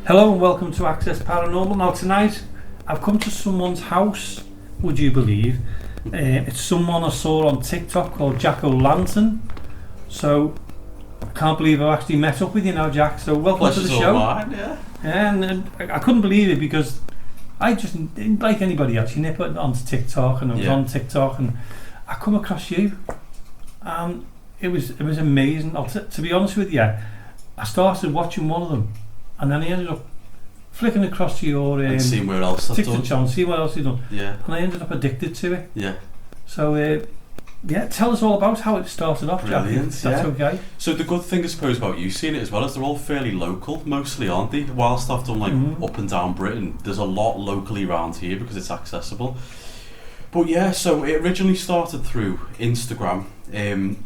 Hello and welcome to Access Paranormal. Now tonight I've come to someone's house, would you believe? It's someone I saw on TikTok called Jack O'Lantern. So I can't believe I've actually met up with you now, Jack. So welcome to the show. Mine, yeah. And I couldn't believe it because I just didn't like anybody else. You nip it onto TikTok and I was on TikTok and I come across you. It was amazing. To be honest with you, I started watching one of them and then I ended up flicking across to your and seeing where else I've done. John, see what else you've done. Yeah. And I ended up addicted to it. Yeah. So tell us all about how it started off, Jack. Brilliant, That's okay. So the good thing I suppose about you seeing it as well is they're all fairly local, mostly, aren't they? Whilst I've done up and down Britain, there's a lot locally around here because it's accessible. But yeah, so it originally started through Instagram.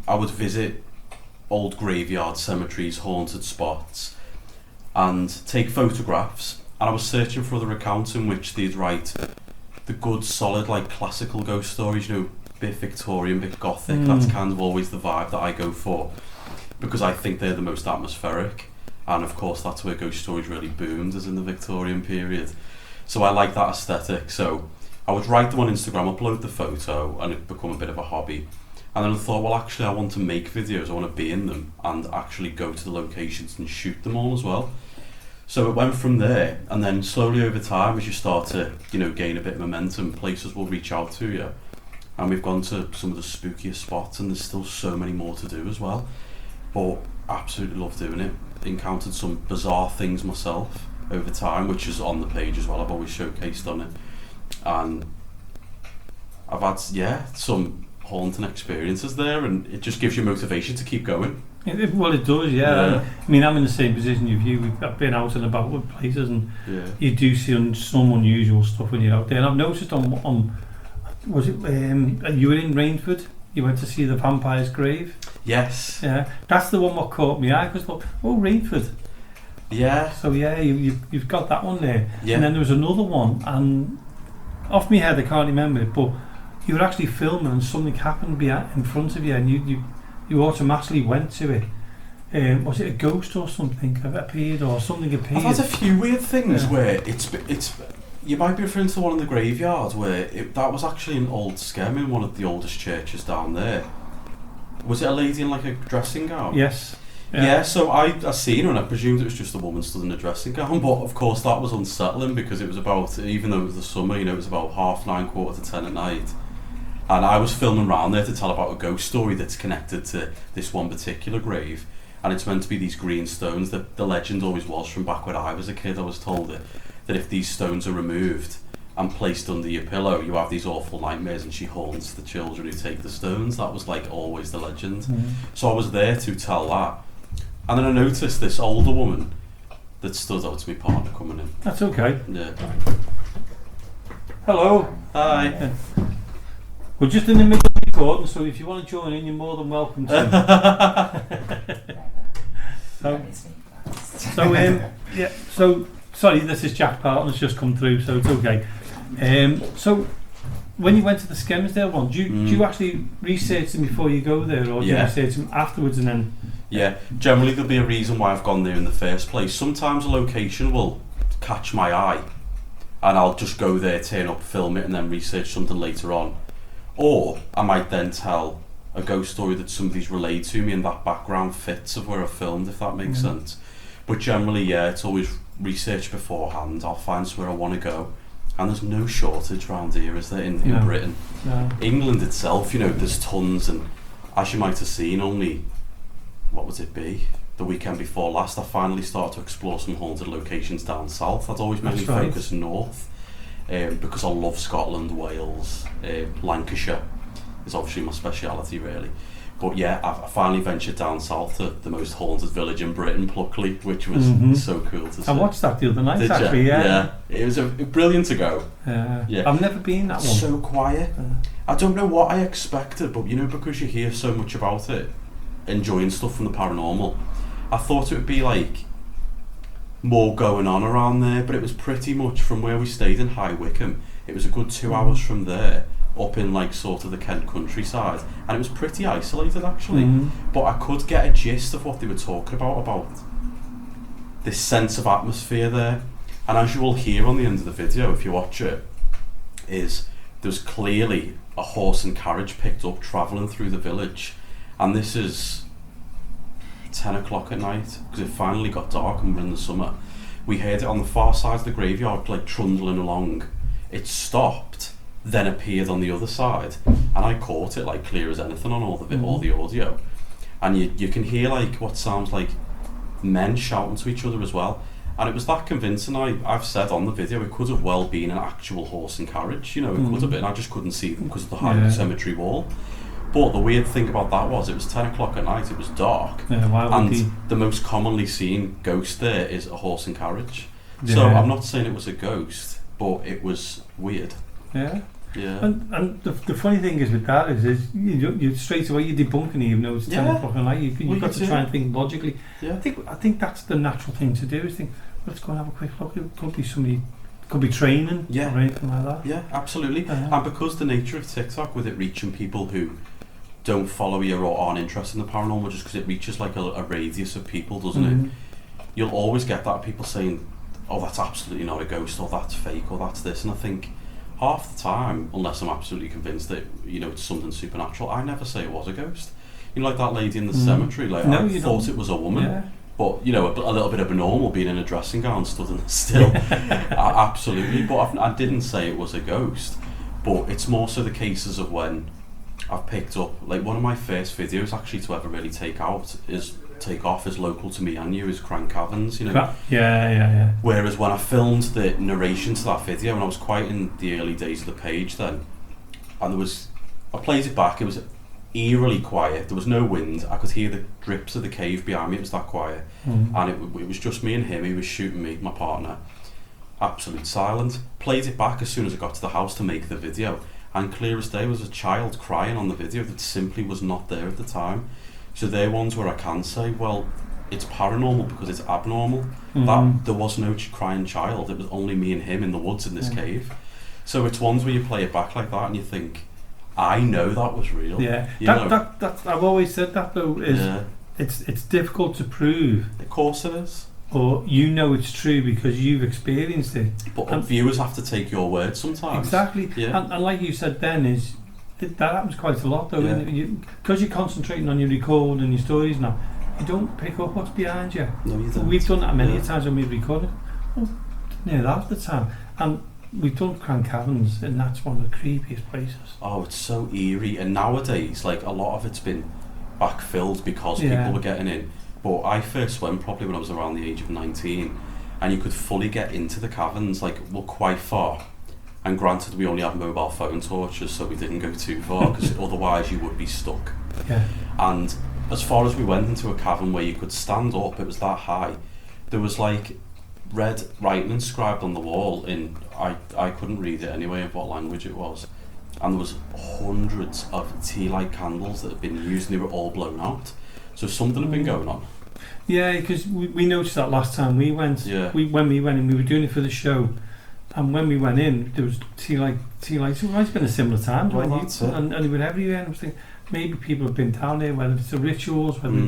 I would visit old graveyards, cemeteries, haunted spots and take photographs, and I was searching for other accounts in which they'd write the good solid like classical ghost stories, you know, bit Victorian, bit gothic. That's kind of always the vibe that I go for because I think they're the most atmospheric, and of course that's where ghost stories really boomed, as in the Victorian period. So I like that aesthetic, so I would write them on Instagram, upload the photo, and it become a bit of a hobby. And then I thought, well, actually I want to make videos, I want to be in them and actually go to the locations and shoot them all as well. So it went from there, and then slowly over time, as you start to, you know, gain a bit of momentum, places will reach out to you. And we've gone to some of the spookiest spots, and there's still so many more to do as well. But absolutely love doing it. Encountered some bizarre things myself over time, which is on the page as well. I've always showcased on it. And I've had, some haunting experiences there, and it just gives you motivation to keep going. Well, it does, yeah. I mean, I'm in the same position as you. I've been out and about with places, and you do see some unusual stuff when you're out there. And I've noticed on was it you were in Rainford? You went to see the vampire's grave. Yes. Yeah, that's the one that caught me eye. Because Rainford. Yeah. So yeah, you've got that one there. Yeah. And then there was another one, and off my head I can't remember it, but you were actually filming and something happened in front of you, and you automatically went to it. Was it a ghost or something appeared, or something appeared? I've had a few weird things where it's. You might be referring to the one in the graveyard where that was actually an old scam in one of the oldest churches down there. Was it a lady in like a dressing gown? Yes. Yeah, so I seen her and I presumed it was just a woman stood in a dressing gown, but of course that was unsettling because it was about, even though it was the summer, you know, it was about 9:30, 10:15 at night. And I was filming around there to tell about a ghost story that's connected to this one particular grave. And it's meant to be these green stones. The legend always was from back when I was a kid, I was told that if these stones are removed and placed under your pillow, you have these awful nightmares and she haunts the children who take the stones. That was like always the legend. So I was there to tell that. And then I noticed this older woman that stood out to my partner coming in. That's okay. Yeah. Hello. Hi. We're just in the middle of recording, so if you want to join in, you're more than welcome to. So sorry, this is Jack Partner's just come through, so it's okay. So when you went to the Skelmersdale one, do you actually research them before you go there, or do you research them afterwards and then? Yeah, generally there'll be a reason why I've gone there in the first place. Sometimes a location will catch my eye and I'll just go there, turn up, film it and then research something later on. Or I might then tell a ghost story that somebody's relayed to me and that background fits of where I filmed, if that makes sense. But generally, it's always research beforehand. I'll find where I want to go. And there's no shortage around here, is there, in Britain? No. England itself, you know, there's tons, and as you might have seen, only, what would it be? The weekend before last, I finally started to explore some haunted locations down south. I'd always mainly focus north. Because I love Scotland, Wales, Lancashire is obviously my speciality really. But yeah, I finally ventured down south to the most haunted village in Britain, Pluckley, which was so cool to see. I watched that the other night. Did actually, you? Yeah. It was brilliant to go. Yeah. I've never been that one. So quiet. I don't know what I expected, but you know, because you hear so much about it, enjoying stuff from the paranormal, I thought it would be like more going on around there, but it was pretty much from where we stayed in High Wycombe. It was a good 2 hours from there, up in like sort of the Kent countryside, and it was pretty isolated actually. But I could get a gist of what they were talking about this sense of atmosphere there. And as you will hear on the end of the video, if you watch it, is there's clearly a horse and carriage picked up travelling through the village. And this is 10 o'clock at night, because it finally got dark and we're in the summer. We heard it on the far side of the graveyard, like trundling along. It stopped, then appeared on the other side, and I caught it like clear as anything on all the audio. And you can hear like what sounds like men shouting to each other as well. And it was that convincing. I've said on the video it could have well been an actual horse and carriage, you know, it could have been. I just couldn't see them because of the height of the cemetery wall. But the weird thing about that was it was 10 o'clock at night, it was dark, and the most commonly seen ghost there is a horse and carriage. So I'm not saying it was a ghost, but it was weird. Yeah. Yeah. And the funny thing is with that is you straight away you're debunking it, even though it's 10 o'clock at night. You've got to try and think logically. Yeah. I think that's the natural thing to do, is think, let's go and have a quick look. It could be somebody, could be training or anything like that. Yeah, absolutely. And because the nature of TikTok, with it reaching people who don't follow you or aren't interested in the paranormal, just because it reaches like a radius of people, doesn't it? You'll always get that, people saying, oh, that's absolutely not a ghost, or that's fake, or that's this. And I think half the time, unless I'm absolutely convinced that, you know, it's something supernatural, I never say it was a ghost. You know, like that lady in the cemetery, like I thought it was a woman, but you know, a little bit abnormal being in a dressing gown stood in still. Absolutely, but I didn't say it was a ghost. But it's more so the cases of when I've picked up, like one of my first videos actually to ever really take off is local to me and you, is Crank Caverns, you know. Yeah. Whereas when I filmed the narration to that video, and I was quite in the early days of the page then, and I played it back, it was eerily quiet, there was no wind, I could hear the drips of the cave behind me, it was that quiet, and it was just me and him, he was shooting me, my partner, absolute silence. Played it back as soon as I got to the house to make the video, and clear as day was a child crying on the video that simply was not there at the time. So they're ones where I can say, well, it's paranormal because it's abnormal. That there was no crying child, it was only me and him in the woods in this cave. So it's ones where you play it back like that and you think, I know that was real. Yeah, that I've always said that though, is it's difficult to prove. Of course it is. Or you know it's true because you've experienced it. But viewers have to take your word sometimes. Exactly. Yeah. And like you said then, that happens quite a lot though. Because you're concentrating on your record and your stories now, you don't pick up what's behind you. No, you don't. We've done that many times when we've recorded. Well, didn't hear that at the time. And we've done Crank Caverns, and that's one of the creepiest places. Oh, it's so eerie. And nowadays, like, a lot of it's been backfilled because people were getting in. But I first went probably when I was around the age of 19, and you could fully get into the caverns, like, well, quite far. And granted, we only had mobile phone torches, so we didn't go too far, because otherwise you would be stuck. Yeah. And as far as we went into a cavern where you could stand up, it was that high. There was like red writing inscribed on the wall in, I couldn't read it anyway of what language it was. And there was hundreds of tea-light candles that had been used, and they were all blown out. So something had been going on. Yeah, because we noticed that last time we went. Yeah. When we went in, we were doing it for the show, and when we went in, there was tea lights. It might have been a similar time, and they were everywhere. And I was thinking maybe people have been down there, whether it's the rituals, whether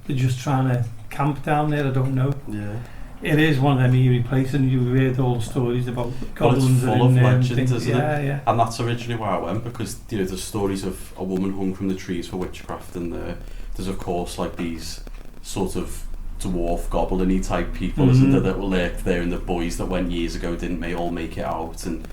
they're just trying to camp down there. I don't know. Yeah. It is one of them eerie places, and you've heard all the stories about goblins. Well, it's full of legends, isn't it? Yeah. And that's originally why I went, because there's stories of a woman hung from the trees for witchcraft, and there's of course like these sort of dwarf goblin-y type people, isn't there, that were lurked there, and the boys that went years ago didn't all make it out, and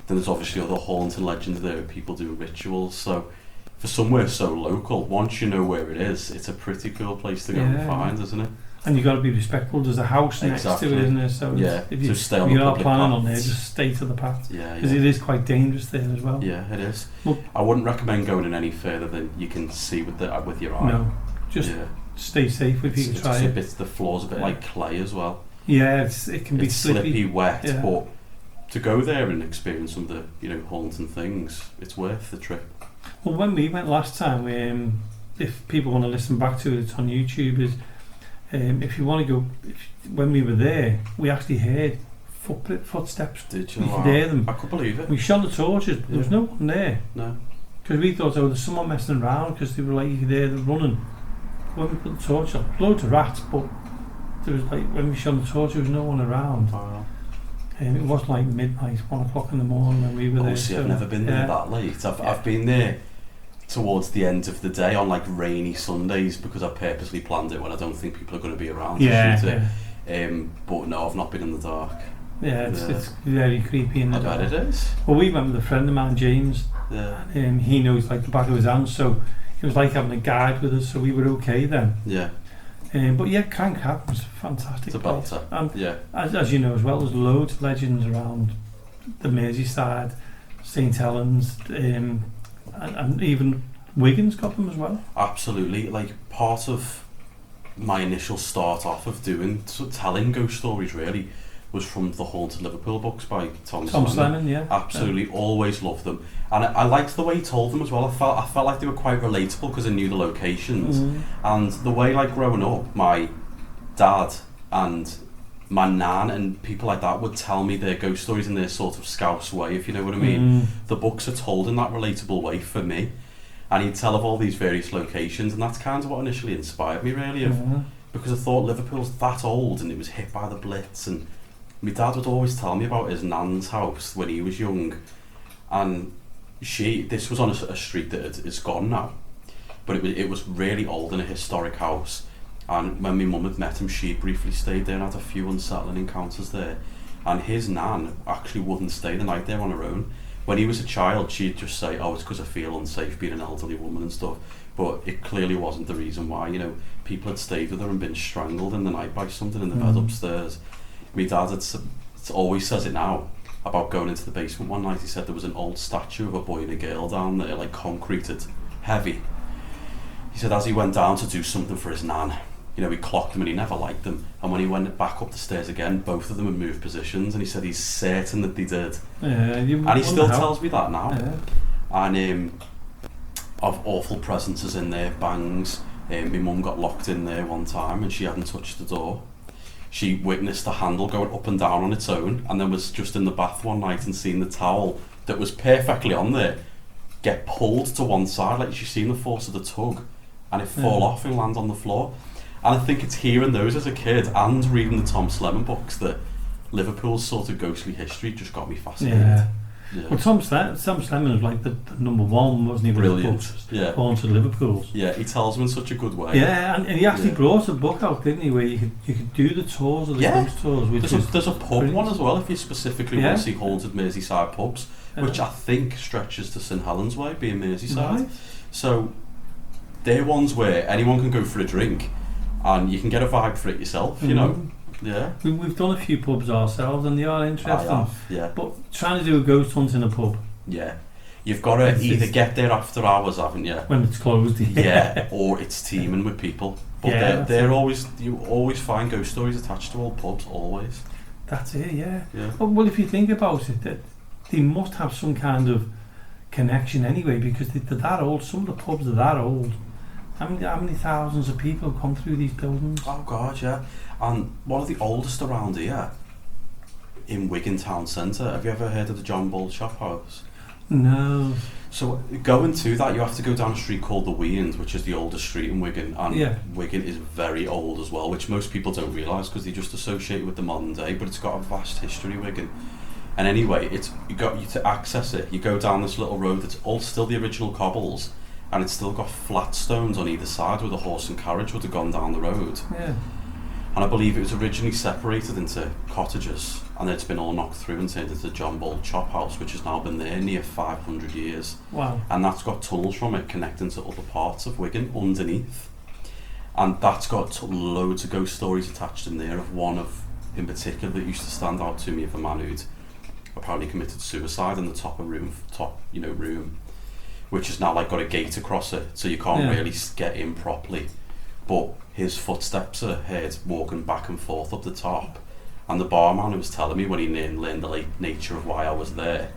then there's obviously other haunting legends there of people doing rituals. So for somewhere so local, once you know where it is, it's a pretty cool place to go and find, isn't it? And you've got to be respectful. There's a house next to it, isn't there? So if you are planning on there, just stay to the path. Because it is quite dangerous there as well. Yeah, it is. Well, I wouldn't recommend going in any further than you can see with your eye. No, just stay safe if you can try it. The floor's a bit like clay as well. Yeah, it can be slippy, wet, but to go there and experience some of the haunting things, it's worth the trip. Well, when we went last time, if people want to listen back to it, it's on YouTube. If you want to go, when we were there, we actually heard footsteps. Did you? You could hear them. I could believe it. We shone the torches, but there was no one there. No. Because we thought, there's someone messing around, because they were like, you could hear them running. When we put the torch on, loads of rats, but there was like, when we shone the torch, there was no one around. Wow. It wasn't like midnight, 1 o'clock in the morning when we were there. See, I've never been there that late. I've been there towards the end of the day on like rainy Sundays because I purposely planned it when I don't think people are going to be around to shoot it. But no, I've not been in the dark. Yeah, it's very creepy in the dark. I bet it is. Well, we went with a friend of mine, James. Yeah. He knows like the back of his hand, so it was like having a guide with us, so we were okay then. Yeah. But yeah, Crank Cap was fantastic. It's a belter. And as you know as well, there's loads of legends around the Merseyside, St Helens, and even Wigan's got them as well. Absolutely. Like, part of my initial start off of telling ghost stories really was from the Haunted Liverpool books by Tom Slemon, yeah. Absolutely, always loved them. And I liked the way he told them as well. I felt like they were quite relatable because I knew the locations. And the way, like, growing up, my dad and my nan and people like that would tell me their ghost stories in their sort of Scouse way, if you know what I mean. The books are told in that relatable way for me. And he'd tell of all these various locations, and that's kind of what initially inspired me, really, because I thought Liverpool's that old and it was hit by the Blitz. And my dad would always tell me about his nan's house when he was young, and this was on a street that is gone now, but it was really old in a historic house. And when my mum had met him, she briefly stayed there and had a few unsettling encounters there. And his nan actually wouldn't stay the night there on her own. When he was a child, she'd just say, "Oh, it's because I feel unsafe being an elderly woman and stuff." But it clearly wasn't the reason why. You know, people had stayed with her and been strangled in the night by something in the bed upstairs. My dad always says it now about going into the basement one night. He said there was an old statue of a boy and a girl down there, like concreted, heavy. He said as he went down to do something for his nan, you know, he clocked them and he never liked them. And when he went back up the stairs again, both of them had moved positions, and he said he's certain that they did. And he still tells me that now. And of awful presences in there, bangs. My mum got locked in there one time and she hadn't touched the door. She witnessed the handle going up and down on its own, and then was just in the bath one night and seen the towel that was perfectly on there get pulled to one side, like she's seen the force of the tug, and it fall off and land on the floor. And I think it's hearing those as a kid and reading the Tom Slemon books that Liverpool's sort of ghostly history just got me fascinated. Well, Tom Slemon was like the number one, wasn't he? Brilliant. Haunted Liverpools. Yeah, he tells them in such a good way. Yeah, and he actually brought a book out, didn't he, where you could do the tours of the ghost tours. There's a pub one as well if you specifically want to see haunted Merseyside pubs, which I think stretches to St Helens Way, being Merseyside. Right. So they're ones where anyone can go for a drink, and you can get a vibe for it yourself. You know. Yeah, we've done a few pubs ourselves and they are interesting. But trying to do a ghost hunt in a pub, you've got to either get there after hours, haven't you? When it's closed, or it's teeming with people. But they're always, you always find ghost stories attached to old pubs, always. That's it, yeah. Well, if you think about it, they must have some kind of connection anyway, because they're that old. Some of the pubs are that old. How many thousands of people have come through these buildings? Oh God, yeah. And one of the oldest around here, in Wigan Town Centre. Have you ever heard of the John Bull Shop House? No. So going to that, you have to go down a street called the Weans, which is the oldest street in Wigan, and Wigan is very old as well, which most people don't realise because they just associate it with the modern day. But it's got a vast history, Wigan. And anyway, you to access it. You go down this little road that's all still the original cobbles. And it's still got flat stones on either side where the horse and carriage would have gone down the road. Yeah. And I believe it was originally separated into cottages, and it's been all knocked through and turned into John Bull Chop House, which has now been there near 500 years. Wow. And that's got tunnels from it connecting to other parts of Wigan underneath. And that's got loads of ghost stories attached in there, of one in particular that used to stand out to me, of a man who'd apparently committed suicide in the top room, which has now like got a gate across it, so you can't really get in properly. But his footsteps are heard walking back and forth up the top, and the barman who was telling me when he learned the nature of why I was there,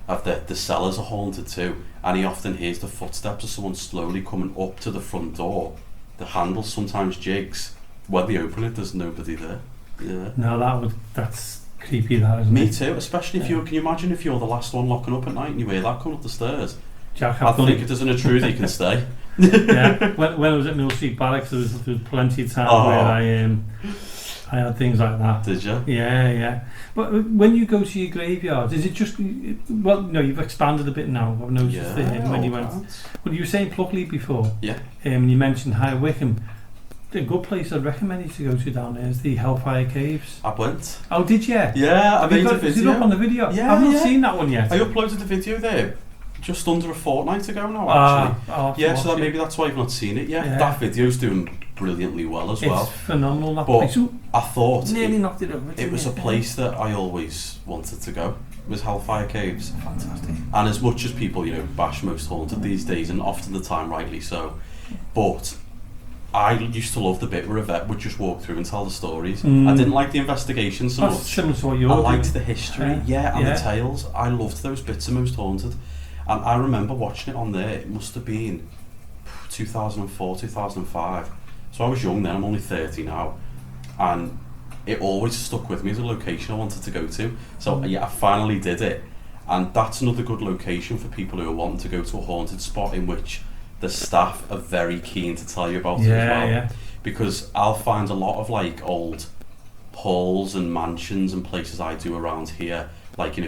of the cellars are haunted too, and he often hears the footsteps of someone slowly coming up to the front door. The handle sometimes jigs. When they open it, there's nobody there. Yeah. No, that's creepy, that, isn't it? Me too, especially if can you imagine if you're the last one locking up at night and you hear that coming up the stairs? Jack, I think if there's an intruder, you can stay. Yeah, when I was at Mill Street Barracks, there was plenty of times where I had things like that. Did you? Yeah. But when you go to your graveyard, is it just... Well, no, you've expanded a bit now. I've noticed when you went... Well, you were saying Pluckley before. Yeah. And you mentioned High Wycombe. A good place I'd recommend you to go to down there is the Hellfire Caves. I went. Oh, did you? Yeah, I made a video. Is it up on the video? Yeah, I've not seen that one yet. I uploaded the video there just under a fortnight ago now, actually. So maybe that's why you've not seen it yet. That video's doing brilliantly well as well. It's phenomenal, that but place. I thought nearly knocked it over. It was a place that I always wanted to go. Was Hellfire Caves. Fantastic. And as much as people, bash most haunted these days, and often the time rightly so, but I used to love the bit where Yvette would just walk through and tell the stories. I didn't like the investigation so much. Similar to what you're I liked the history, and the tales. I loved those bits of Most Haunted. And I remember watching it on there, it must have been 2004, 2005. So I was young then, I'm only 30 now. And it always stuck with me as a location I wanted to go to. So I finally did it. And that's another good location for people who are wanting to go to a haunted spot in which the staff are very keen to tell you about it as well. Because I'll find a lot of old halls and mansions and places I do around here,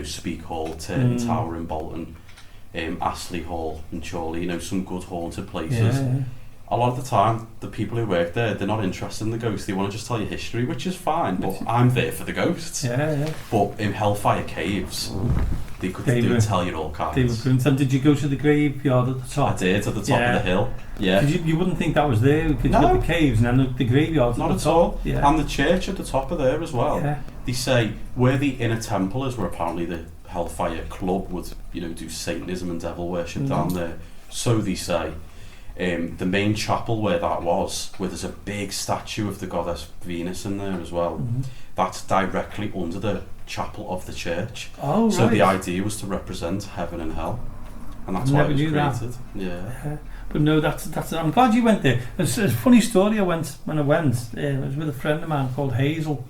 Speak Hall, Turton Tower in Bolton, Astley Hall in Chorley, some good haunted places. A lot of the time, the people who work there, they're not interested in the ghosts. They want to just tell you history, which is fine, but I'm there for the ghosts. But in Hellfire Caves, they would tell you all kinds. They were brilliant. And did you go to the graveyard at the top? I did, at the top of the hill. Yeah. You wouldn't think that was there, because you've got the caves and then the graveyard. Not at all. And the church at the top of there as well. They say where the inner temple is, where apparently the Hellfire Club would, do Satanism and devil worship down there. So they say. The main chapel where that was, where there's a big statue of the goddess Venus in there as well, that's directly under the chapel of the church. Oh, so the idea was to represent heaven and hell, and that's why it was created. Yeah. But no, that's. I'm glad you went there. It's a funny story. When I went, it was with a friend of mine called Hazel,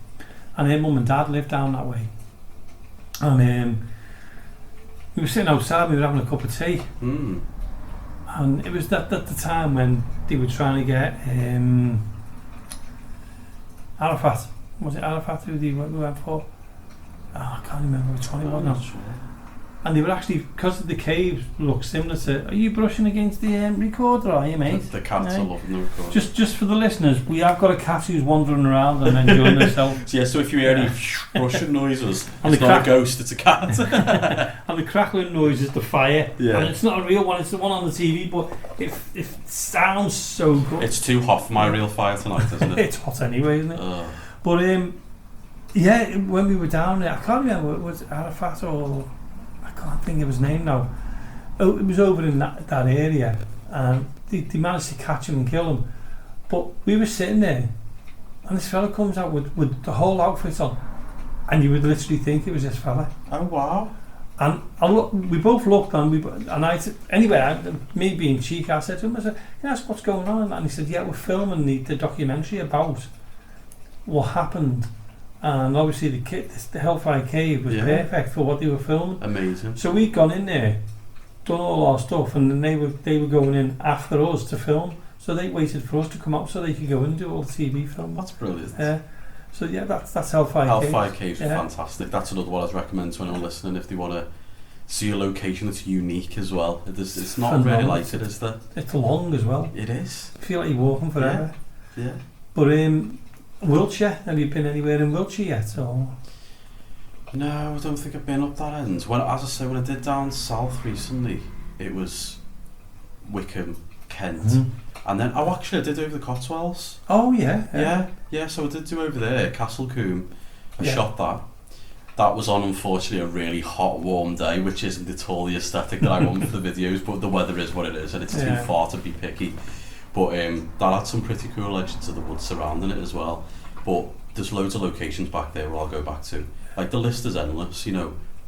and her mum and dad lived down that way, and we were sitting outside. We were having a cup of tea. And it was at the time when they were trying to get Arafat. Was it Arafat who they went for? I can't remember which one it was now. Sure. And they were actually, because the caves look similar to... Are you brushing against the recorder, are you, mate? The cats are loving the recorder. Just for the listeners, we have got a cat who's wandering around and enjoying herself. So if you hear any brushing noises, it's not a ghost, it's a cat. And the crackling noise is the fire. Yeah. And it's not a real one, it's the one on the TV, but it sounds so good. It's too hot for my real fire tonight, isn't it? It's hot anyway, isn't it? But when we were down there, I can't remember, was it Arafat or... I can't think of his name now. Oh, it was over in that area, and they managed to catch him and kill him. But we were sitting there, and this fella comes out with the whole outfit on, and you would literally think it was this fella. Oh wow! And we both looked, and I said, anyway, me being cheeky, I said to him, I said, "Can I ask what's going on?" And he said, "Yeah, we're filming the documentary about what happened." And obviously the Hellfire Cave was perfect for what they were filming. Amazing. So we'd gone in there, done all our stuff, and then they were going in after us to film. So they waited for us to come up so they could go in and do all the TV film. That's brilliant. So that's Hellfire Caves. Hellfire Caves are fantastic. That's another one I'd recommend to anyone listening if they want to see a location that's unique as well. It's not really like it, is there? It's long as well. It is. I feel like you're walking forever. Yeah. But Wiltshire, have you been anywhere in Wiltshire yet? Or? No, I don't think I've been up that end. When I did down south recently, it was Wickham, Kent, and then I did over the Cotswolds. Oh yeah. So I did do over there, Castlecombe. I shot that. That was on, unfortunately, a really hot, warm day, which isn't at all the aesthetic that I want for the videos. But the weather is what it is, and it's too far to be picky. But that had some pretty cool legends of the woods surrounding it as well. But there's loads of locations back there where I'll go back to. The list is endless,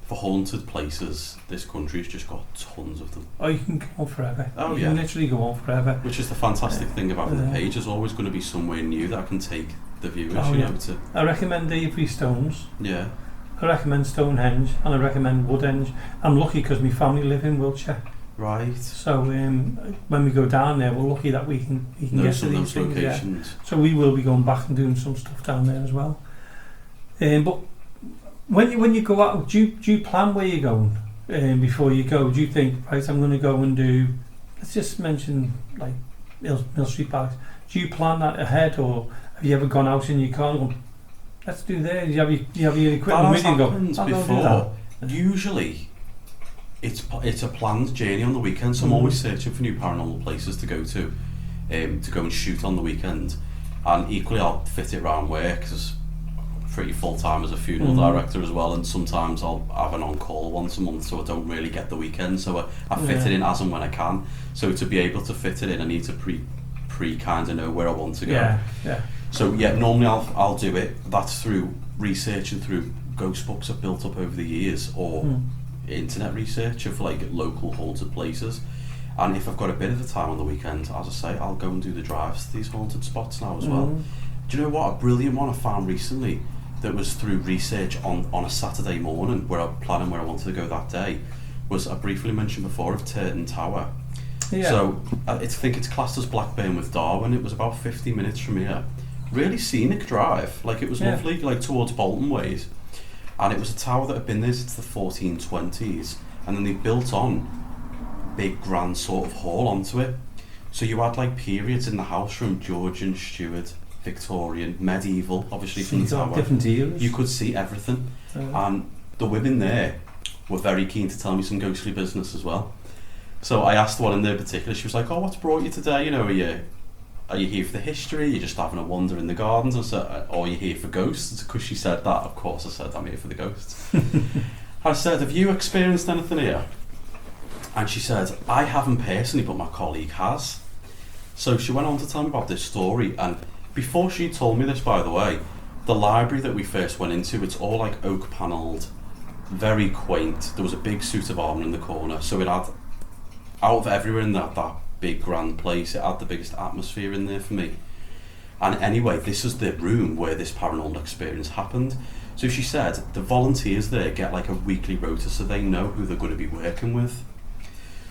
for haunted places, this country's just got tons of them. Oh, you can go on forever. Oh, you can literally go on forever. Which is the fantastic thing about the page. There's always going to be somewhere new that I can take the viewers, to... I recommend Avery Stones. Yeah. I recommend Stonehenge, and I recommend Woodhenge. I'm lucky because my family live in Wiltshire. Right. So when we go down there, we're lucky that we can get to these things. Locations. Yeah. So we will be going back and doing some stuff down there as well. But when you go out, do you plan where you're going before you go? Do you think, right, I'm going to go and do, let's just mention like Mill Street Barracks. Do you plan that ahead, or have you ever gone out in your car and gone, let's do there? Do you have your equipment with you and go, I'll go do that? Usually it's a planned journey on the weekend, so I'm always searching for new paranormal places to go and shoot on the weekend. And equally I'll fit it around work, because I'm pretty full time as a funeral director as well, and sometimes I'll have an on-call once a month, so I don't really get the weekend, so I fit it in as and when I can. So to be able to fit it in, I need to pre kind of know where I want to go. So normally I'll do it. That's through research and through ghost books I've built up over the years, or internet research of like local haunted places. And if I've got a bit of the time on the weekend, as I say, I'll go and do the drives to these haunted spots now as well. Do you know what? A brilliant one I found recently that was through research on a Saturday morning, where I'm planning where I wanted to go that day, was, I briefly mentioned before, of Turton Tower. So I think it's classed as Blackburn with Darwin. It was about 50 minutes from here. Really scenic drive, like it was lovely, like towards Bolton ways. And it was a tower that had been there since the 1420s, and then they built on big grand sort of hall onto it. So you had like periods in the house from Georgian, Stuart, Victorian, medieval, obviously from the tower. Different eras. You could see everything. And the women there were very keen to tell me some ghostly business as well. So I asked one in there in particular, she was like, oh, what's brought you today? You know, are you here for the history? Are you just having a wander in the gardens? I said, or are you here for ghosts? Because she said that, of course I said, I'm here for the ghosts. I said, have you experienced anything here? And she said, I haven't personally, but my colleague has. So she went on to tell me about this story, and before she told me this, by the way, the library that we first went into, it's all like oak panelled, very quaint. There was a big suit of armour in the corner, so it had, out of everywhere in that big grand place, it had the biggest atmosphere in there for me. And anyway, this is the room where this paranormal experience happened. So she said the volunteers there get like a weekly rota, so they know who they're going to be working with.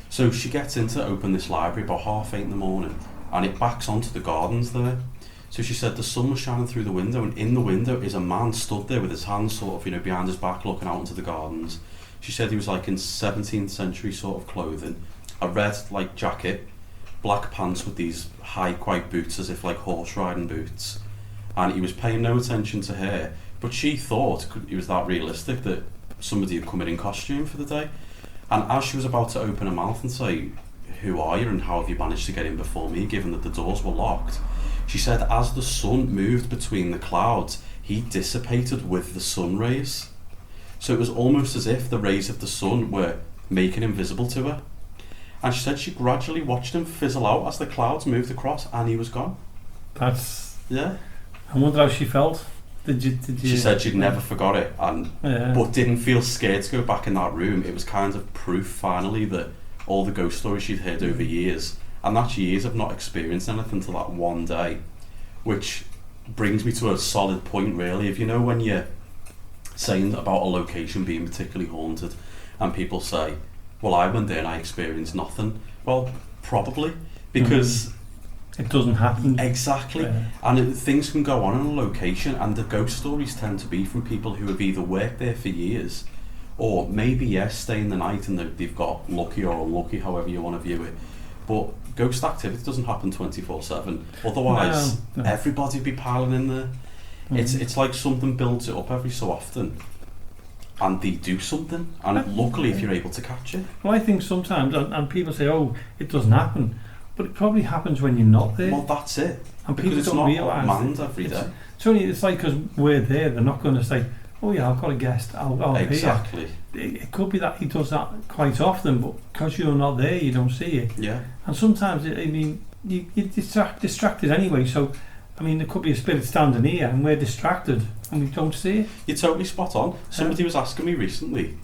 So she gets in to open this library about 8:30 in the morning, and it backs onto the gardens there. So she said the sun was shining through the window, and in the window is a man stood there with his hands sort of, behind his back, looking out into the gardens. She said he was like in 17th century sort of clothing, a red like jacket, black pants with these high quite boots, as if like horse riding boots, and he was paying no attention to her, but she thought he was that realistic that somebody had come in costume for the day. And as she was about to open her mouth and say, who are you and how have you managed to get in before me, given that the doors were locked, she said as the sun moved between the clouds, he dissipated with the sun rays. So it was almost as if the rays of the sun were making him visible to her. And she said she gradually watched him fizzle out as the clouds moved across, and he was gone. That's... Yeah. I wonder how she felt. Did you She said she'd never forgot it, and but didn't feel scared to go back in that room. It was kind of proof, finally, that all the ghost stories she'd heard over years, and that's years of not experienced anything till that one day, which brings me to a solid point, really. If you know when you're saying about a location being particularly haunted, and people say, well, I went there and I experienced nothing. Well, probably, because... It doesn't happen. Exactly. And things can go on in a location, and the ghost stories tend to be from people who have either worked there for years, or maybe, staying the night and they've got lucky or unlucky, however you want to view it. But ghost activity doesn't happen 24/7. Otherwise, everybody would be piling in there. It's like something builds it up every so often, and they do something, and luckily if you're able to catch it. Well, I think sometimes, and people say, oh, it doesn't happen, but it probably happens when you're not there. Well, that's it. And because people it's don't not realise manned every day. It's like because we're there, they're not going to say, oh yeah, I've got a guest, I'll exactly. It could be that he does that quite often, but because you're not there, you don't see it. Yeah. And sometimes, you're distracted anyway, so, there could be a spirit standing here and we're distracted and we don't see it. You're totally spot on. Somebody was asking me recently,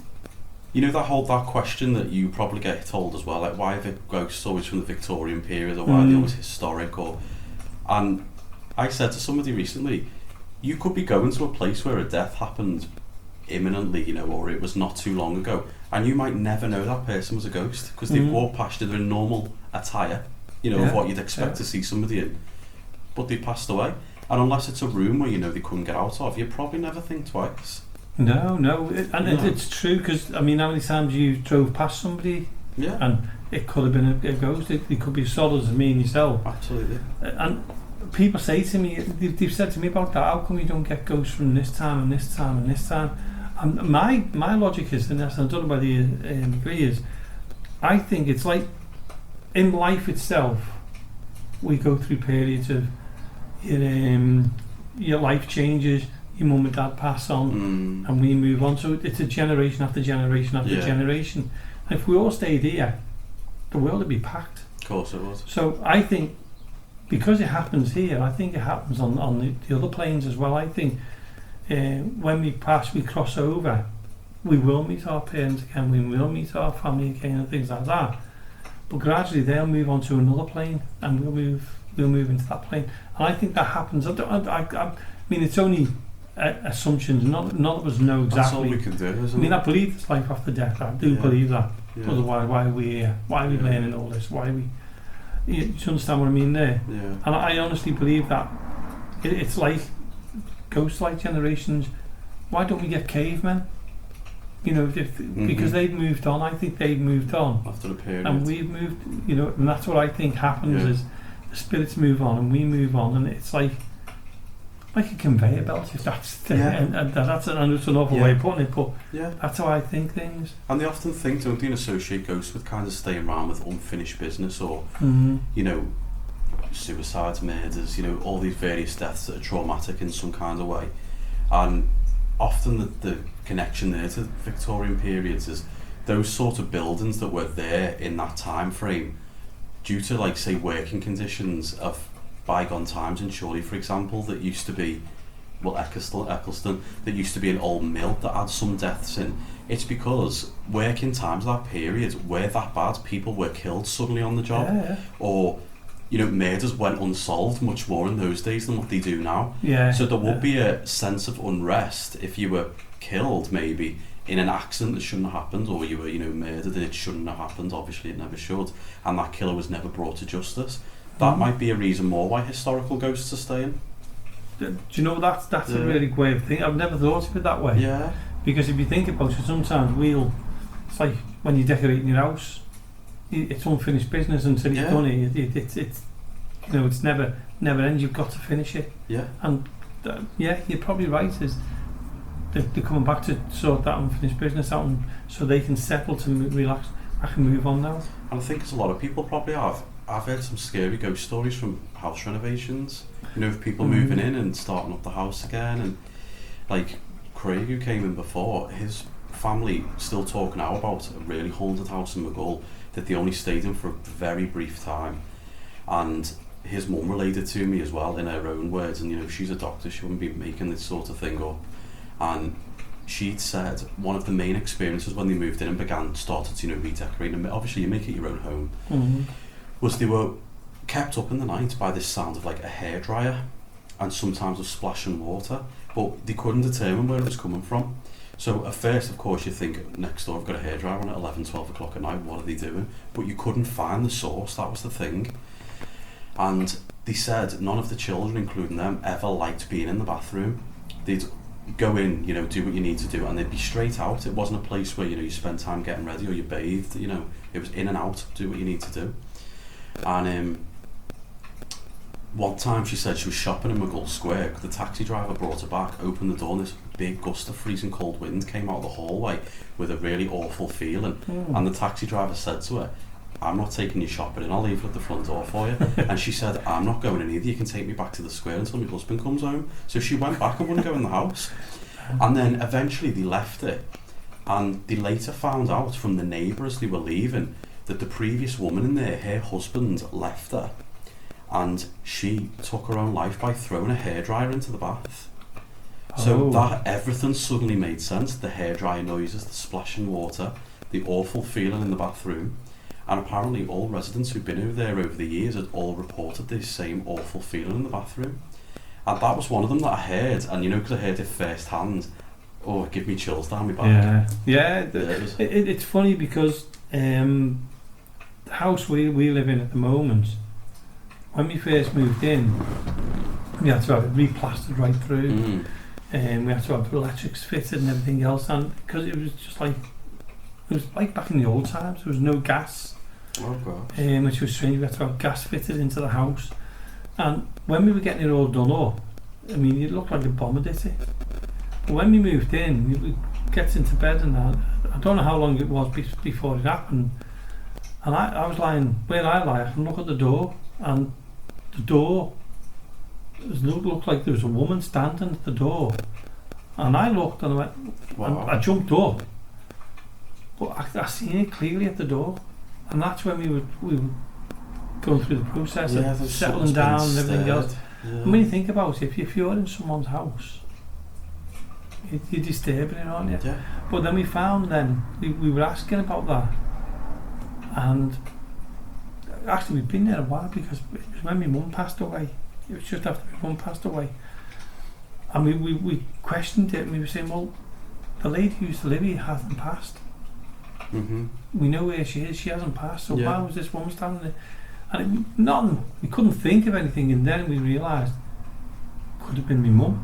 that question that you probably get told as well, like why are the ghost stories from the Victorian period, or why are they always historic, and I said to somebody recently, you could be going to a place where a death happened imminently, you know, or it was not too long ago, and you might never know that person was a ghost because they've walked past you in normal attire, you know, of what you'd expect to see somebody in, but they passed away. And unless it's a room where you know they couldn't get out of, you probably never think twice. It's true, because I mean, how many times you drove past somebody and it could have been a ghost. It could be as solid as me and yourself. Absolutely. And people say to me, they've said to me about that, how come you don't get ghosts from this time and this time and this time? And my logic is, and I don't know whether you agree, is I think it's like in life itself, we go through periods of your life changes, your mum and dad pass on, and we move on. So it's a generation after generation after generation. And if we all stayed here, the world would be packed. Of course it would. So I think because it happens here, I think it happens on the other planes as well. I think when we cross over, we will meet our parents again, we will meet our family again and things like that. But gradually they'll move on to another plane and we'll move into that plane. And I think that happens. I mean, it's only assumptions. None of us know exactly. That's all we can do, isn't it? I mean, I believe there's life after death. I do believe that. Otherwise, why are we here? Why are we learning all this? Why are we... You understand what I mean there? Yeah. And I honestly believe that it's like ghost-like generations. Why don't we get cavemen? You know, because they've moved on. I think they've moved on after the period, and we've moved. You know, and that's what I think happens is the spirits move on and we move on, and it's like a conveyor belt. If that's and that's an awful way of putting it, but that's how I think things. And they often think, don't they, and associate ghosts with kind of staying around with unfinished business, or you know, suicides, murders, you know, all these various deaths that are traumatic in some kind of way. And often the connection there to the Victorian periods is those sort of buildings that were there in that time frame due to, like, say, working conditions of bygone times in Chorley, for example, that used to be, well, Eccleston, that used to be an old mill that had some deaths in. It's because working times of that period were that bad. People were killed suddenly on the job, or, you know, murders went unsolved much more in those days than what they do now. So there would be a sense of unrest if you were killed maybe in an accident that shouldn't have happened, or you were, you know, murdered and it shouldn't have happened. Obviously it never should, and that killer was never brought to justice. That might be a reason more why historical ghosts are staying. Do you know, that's a really great way of thinking. I've never thought of it that way. Because if you think about it, sometimes it's like when you're decorating your house, it's unfinished business until you've done it. It's you know, it's never ends. You've got to finish it. And you're probably right. Is they're coming back to sort that unfinished business out, and so they can settle to relax. I can move on now. And I think as a lot of people probably have. I've heard some scary ghost stories from house renovations. You know, of people moving in and starting up the house again, and like Craig, who came in before, his family still talk now about a really haunted house in Maghull that they only stayed in for a very brief time. And his mum related to me as well in her own words, and you know, she's a doctor, she wouldn't be making this sort of thing up. And she'd said one of the main experiences when they moved in and started to, you know, redecorating, obviously you make it your own home, was they were kept up in the night by this sound of like a hairdryer and sometimes of splashing water, but they couldn't determine where it was coming from. So at first, of course, you think, next door I've got a hairdryer on at 11, 12 o'clock at night, what are they doing? But you couldn't find the source, that was the thing. And they said none of the children, including them, ever liked being in the bathroom. They'd go in, you know, do what you need to do, and they'd be straight out. It wasn't a place where, you know, you spend time getting ready or you bathed, you know, it was in and out, do what you need to do. And one time she said she was shopping in Maghull Square, the taxi driver brought her back, opened the door, and this big gust of freezing cold wind came out of the hallway with a really awful feeling. And the taxi driver said to her, I'm not taking you shopping and I'll leave it at the front door for you. And she said, I'm not going in either, you can take me back to the square until my husband comes home. So she went back and wouldn't go in the house. And then eventually they left it, and they later found out from the neighbour as they were leaving that the previous woman in there, her husband left her, and she took her own life by throwing a hairdryer into the bath. So that everything suddenly made sense. The hairdryer noises, the splashing water, the awful feeling in the bathroom. And apparently all residents who'd been over there over the years had all reported this same awful feeling in the bathroom. And that was one of them that I heard, and you know, because I heard it first hand, Oh, give me chills down my back. It's funny because the house we live in at the moment, when we first moved in, we had to have it replastered right through, and we had to have electrics fitted and everything else, and because it was like back in the old times, there was no gas, which was strange. We had to have gas fitted into the house, and when we were getting it all done up, I mean, it looked like a bomber did it. But when we moved in, we get into bed and I don't know how long it was before it happened, and I was lying where I lie, I can look at the door, and the door, it looked like there was a woman standing at the door, and I looked and I went, and I jumped up, but I seen it clearly at the door, and that's when we were going through the process of settling down and everything else. And when you think about it, if you're in someone's house, you're disturbing it, aren't you? Yeah. But then we found we were asking about that, and actually we've been there a while because it was when my mum passed away. It was just after my mum passed away, and we questioned it, and we were saying, well, the lady who used to live here hasn't passed. We know where she is, she hasn't passed, so why was this woman standing there? And we couldn't think of anything, and then we realised it could have been my mum.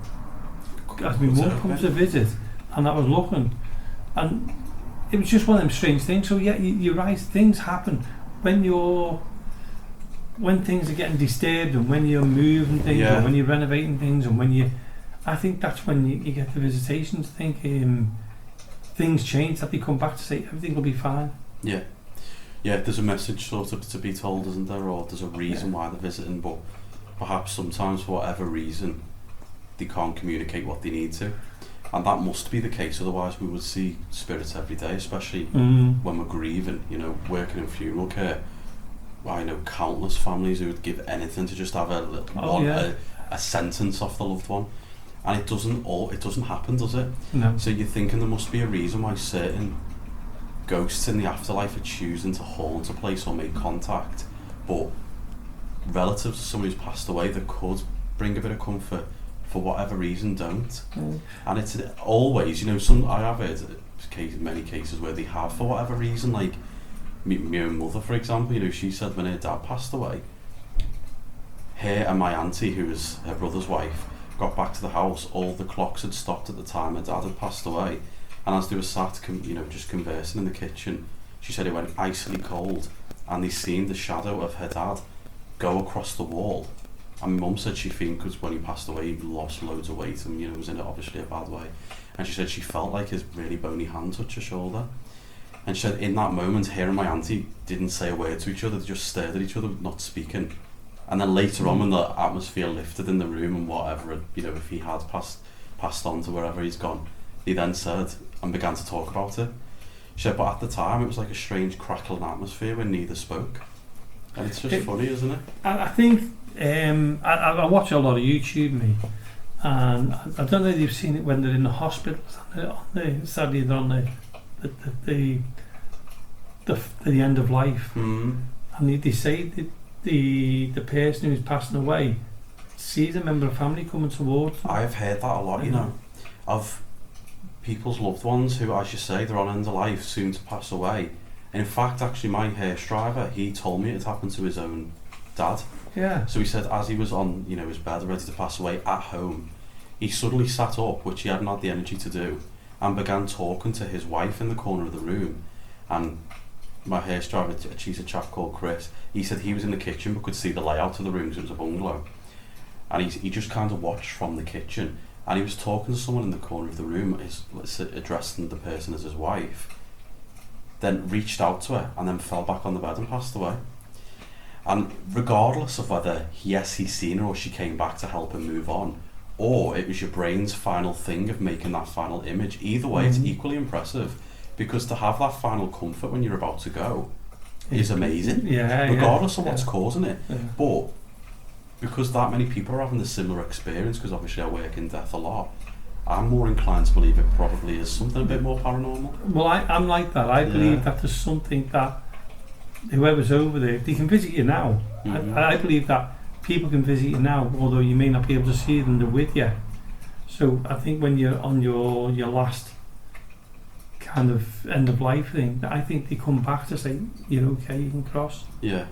As my mum comes to visit, and I was looking, and it was just one of them strange things. So yeah, you're right, things happen when things are getting disturbed, and when you're moving things, or when you're renovating things, and I think that's when you get the visitations. I think things change, that they come back to say everything will be fine. Yeah, there's a message sort of to be told, isn't there, or there's a reason why they're visiting, but perhaps sometimes for whatever reason they can't communicate what they need to, and that must be the case, otherwise we would see spirits every day, especially when we're grieving, working in funeral care. I know countless families who would give anything to just have a sentence off the loved one, and it doesn't happen, does it? No. So you're thinking there must be a reason why certain ghosts in the afterlife are choosing to haunt a place or make contact, but relatives to somebody who's passed away that could bring a bit of comfort, for whatever reason don't. And it's always, I have heard many cases where they have, for whatever reason, like my own mother, for example, she said when her dad passed away, her and my auntie, who was her brother's wife, got back to the house, all the clocks had stopped at the time her dad had passed away, and as they were sat just conversing in the kitchen, she said it went icily cold, and they seen the shadow of her dad go across the wall. And my mum said she think because when he passed away he lost loads of weight and was in obviously a bad way, and she said she felt like his really bony hand touch her shoulder, and she said in that moment her and my auntie didn't say a word to each other, they just stared at each other not speaking, and then later on when the atmosphere lifted in the room and whatever, if he had passed on to wherever he's gone, they then said and began to talk about it. She said but at the time it was like a strange crackling atmosphere when neither spoke, and it's just funny, isn't it? I think I watch a lot of YouTube, and I don't know if you've seen it when they're in the hospital. Sadly, they're on the end of life, and they say that the person who's passing away sees a member of family coming towards them. I've heard that a lot, of people's loved ones who, as you say, they're on end of life, soon to pass away. And in fact, actually, my hairdresser, he told me it happened to his own dad. Yeah. So he said as he was on, his bed ready to pass away at home, he suddenly sat up, which he hadn't had the energy to do, and began talking to his wife in the corner of the room. And my hairdresser, she's a chap called Chris, he said he was in the kitchen but could see the layout of the room because it was a bungalow. And he just kind of watched from the kitchen, and he was talking to someone in the corner of the room, addressing the person as his wife, then reached out to her and then fell back on the bed and passed away. And regardless of whether he's seen her or she came back to help him move on, or it was your brain's final thing of making that final image, either way it's equally impressive, because to have that final comfort when you're about to go is amazing, regardless of what's causing it. But because that many people are having a similar experience, because obviously I work in death a lot, I'm more inclined to believe it probably is something a bit more paranormal. Well, I'm like that. I believe that there's something that whoever's over there, they can visit you now. I believe that people can visit you now, although you may not be able to see them, they're with you. So I think when you're on your last kind of end of life thing, I think they come back to say, you're okay, you can cross. Yeah.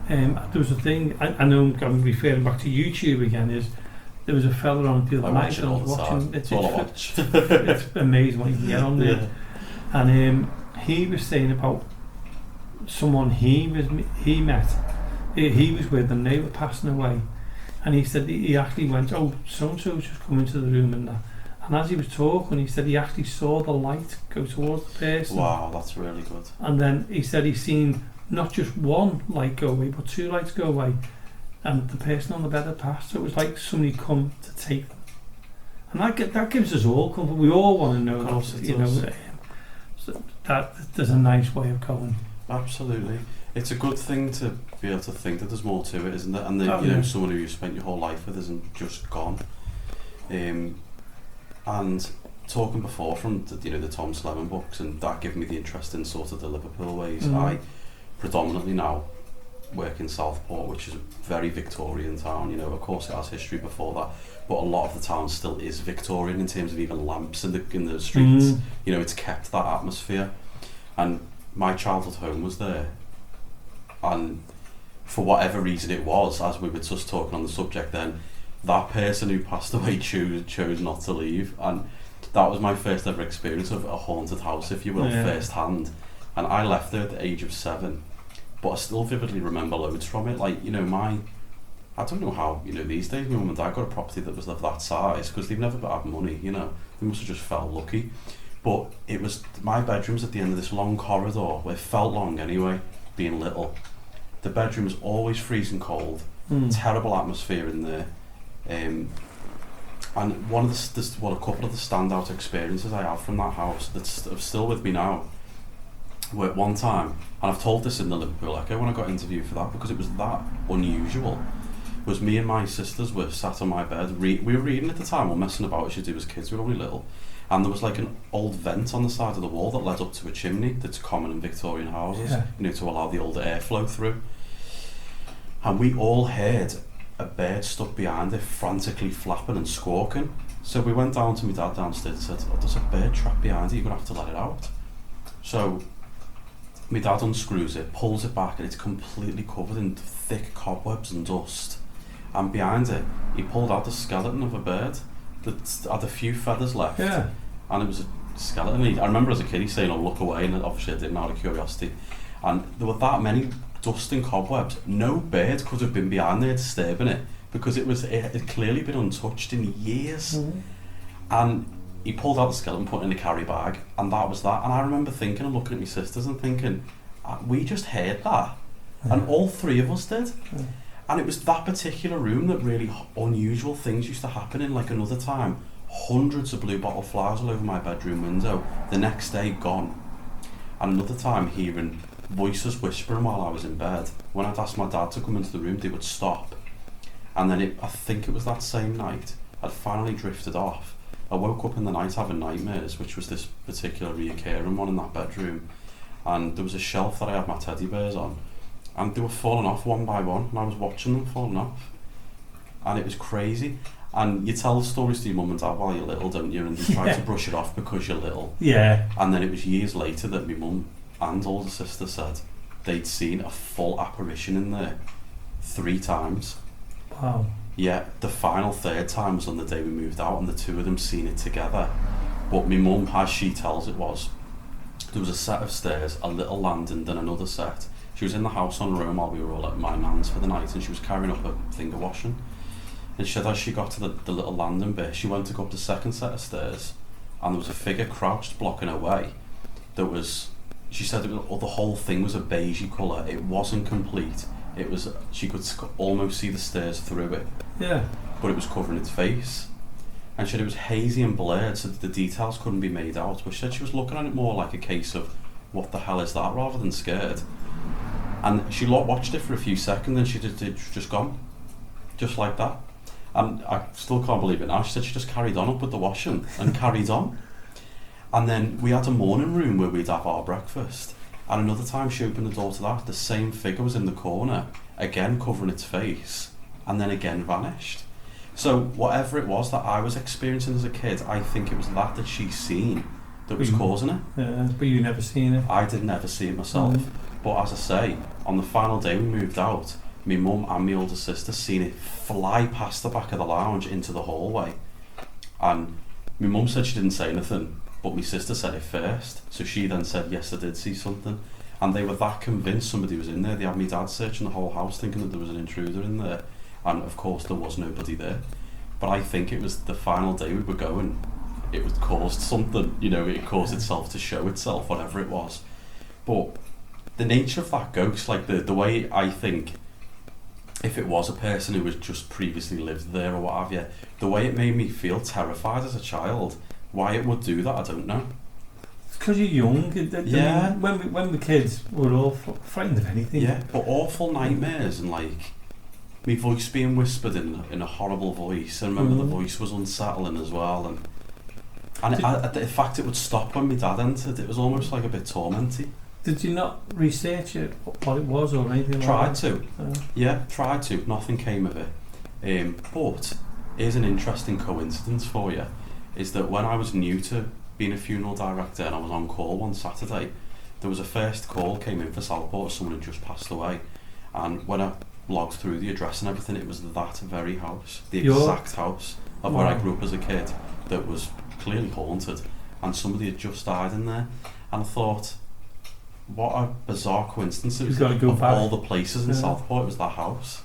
There was a thing, I know I'm referring back to YouTube again, is there was a fella on the other night and I was watching. It's amazing what you can get on there. Yeah. And he was saying about someone he met. He was with them, they were passing away. And he said he actually went, oh, so-and-so's just come into the room and that. And as he was talking, he said he actually saw the light go towards the person. Wow, that's really good. And then he said he's seen not just one light go away, but two lights go away. And the person on the bed had passed. So it was like somebody come to take them. And that gives us all comfort. We all want to know that, you know, so that there's a nice way of going. Absolutely. It's a good thing to be able to think that there's more to it, isn't it? And that, you know, someone who you spent your whole life with isn't just gone. And talking before from the, you know, the Tom Slemon books, and that gave me the interest in sort of the Liverpool ways. I predominantly now work in Southport, which is a very Victorian town. You know, of course it has history before that, but a lot of the town still is Victorian in terms of even lamps in the streets. You know, it's kept that atmosphere. And my childhood home was there, and for whatever reason it was, as we were just talking on the subject then, that person who passed away chose not to leave, and that was my first ever experience of a haunted house, if you will, first hand. And I left there at the age of 7, but I still vividly remember loads from it. Like, you know, I don't know how, you know, these days my mum and dad got a property that was of that size, because they've never had money, you know, they must have just felt lucky. But it was, my bedroom's at the end of this long corridor, where it felt long anyway, being little. The bedroom's always freezing cold, terrible atmosphere in there. And one of a couple of the standout experiences I have from that house that's still with me now, were at one time, and I've told this in the Liverpool Echo when I got interviewed for that, because it was that unusual, was me and my sisters were sat on my bed, we were reading at the time, or messing about as you do as kids, we were only little, and there was like an old vent on the side of the wall that led up to a chimney that's common in Victorian houses, you know, to allow the older airflow through. And we all heard a bird stuck behind it, frantically flapping and squawking. So we went down to my dad downstairs and said, oh, there's a bird trapped behind it, you're going to have to let it out. So my dad unscrews it, pulls it back, and it's completely covered in thick cobwebs and dust. And behind it, he pulled out the skeleton of a bird that had a few feathers left. Yeah. And it was a skeleton. I remember as a kid he saying, oh, look away, and obviously I didn't out of curiosity. And there were that many dust and cobwebs. No bird could have been behind there disturbing it, because it had clearly been untouched in years. And he pulled out the skeleton, put it in a carry bag, and that was that. And I remember thinking and looking at my sisters and thinking, we just heard that. And all three of us did. And it was that particular room that really unusual things used to happen in. Like another time, hundreds of blue bottle flowers all over my bedroom window, the next day gone. And another time hearing voices whispering while I was in bed. When I'd ask my dad to come into the room, they would stop. And then I think it was that same night, I'd finally drifted off. I woke up in the night having nightmares, which was this particular reoccurring one in that bedroom. And there was a shelf that I had my teddy bears on, and they were falling off one by one, and I was watching them falling off. And it was crazy. And you tell the stories to your mum and dad while you're little, don't you? And you try to brush it off because you're little. Yeah. And then it was years later that my mum and older sister said they'd seen a full apparition in there 3 times. Wow. Yeah, the final third time was on the day we moved out, and the two of them seen it together. But my mum, as she tells it, was there was a set of stairs, a little landing, then another set. She was in the house on her own while we were all at my nan's for the night, and she was carrying up a finger washing. And she said as she got to the little landing bit, she went to go up the second set of stairs, and there was a figure crouched blocking her way. That was, she said the whole thing was a beigey colour. It wasn't complete. It was, she could almost see the stairs through it. Yeah. But it was covering its face. And she said it was hazy and blurred, so the details couldn't be made out. But she said she was looking at it more like a case of, what the hell is that, rather than scared. And she watched it for a few seconds, and she just gone. Just like that. And I still can't believe it now. She said she just carried on up with the washing and carried on. And then we had a morning room where we'd have our breakfast. And another time she opened the door to that, the same figure was in the corner, again covering its face, and then again vanished. So whatever it was that I was experiencing as a kid, I think it was that she's seen that was causing it. Yeah, but you never seen it. I did never see it myself. But as I say, on the final day we moved out, my mum and my older sister seen it fly past the back of the lounge into the hallway. And my mum said she didn't say anything, but my sister said it first. So she then said, yes, I did see something. And they were that convinced somebody was in there. They had my dad searching the whole house thinking that there was an intruder in there. And of course there was nobody there. But I think it was the final day we were going, it was caused something, you know, it caused itself to show itself, whatever it was. But the nature of that ghost, like the way I think, if it was a person who was just previously lived there or what have you, the way it made me feel terrified as a child. Why it would do that, I don't know. It's because you're young. Yeah. I mean, when we're kids, we're all frightened of anything. Yeah, but awful nightmares and like my voice being whispered in a horrible voice. I remember the voice was unsettling as well, and the fact it would stop when my dad entered, it was almost like a bit tormenty. Did you not research it, what it was or anything Tried like that? Tried to. Nothing came of it. But here's an interesting coincidence for you, is that when I was new to being a funeral director and I was on call one Saturday, there was a first call came in for Southport, someone had just passed away, and when I logged through the address and everything, it was that very house, the exact house of where I grew up as a kid, that was clearly haunted, and somebody had just died in there. And I thought, what a bizarre coincidence. It was of all the places in Southport, it was that house.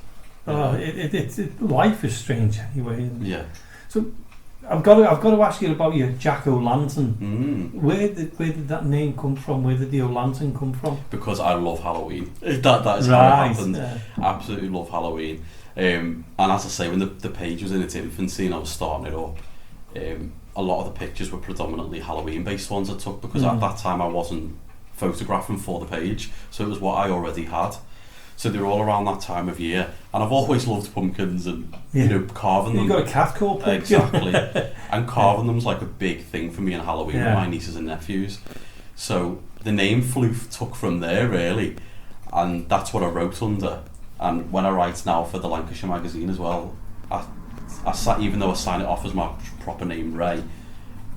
Life is strange anyway. Yeah. So I've got to ask you about your Jack-o'-lantern. Where did that name come from? Where did the O-lantern come from? Because I love Halloween. That is how it happened. Yeah. Absolutely love Halloween. And as I say, when the page was in its infancy and I was starting it up, a lot of the pictures were predominantly Halloween-based ones I took, because at that time I wasn't photographing for the page, so it was what I already had. So they were all around that time of year, and I've always loved pumpkins and you know, carving them. You got a cat called Pumpkin. Exactly. And carving them's like a big thing for me in Halloween with my nieces and nephews. So the name took from there really, and that's what I wrote under. And when I write now for the Lancashire magazine as well, even though I sign it off as my proper name Ray,